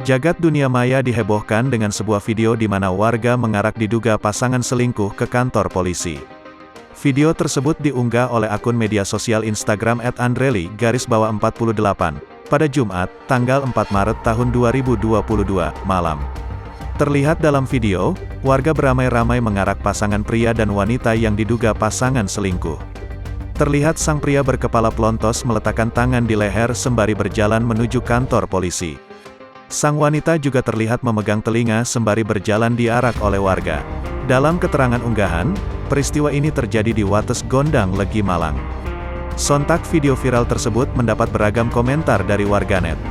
Jagat dunia maya dihebohkan dengan sebuah video di mana warga mengarak diduga pasangan selingkuh ke kantor polisi. Video tersebut diunggah oleh akun media sosial Instagram @andreli_48 pada Jumat, tanggal 4 Maret tahun 2022, malam. Terlihat dalam video, warga beramai-ramai mengarak pasangan pria dan wanita yang diduga pasangan selingkuh. Terlihat sang pria berkepala pelontos meletakkan tangan di leher sembari berjalan menuju kantor polisi. Sang wanita juga terlihat memegang telinga sembari berjalan diarak oleh warga. Dalam keterangan unggahan, peristiwa ini terjadi di Wates Gondang, Legi, Malang. Sontak video viral tersebut mendapat beragam komentar dari warganet.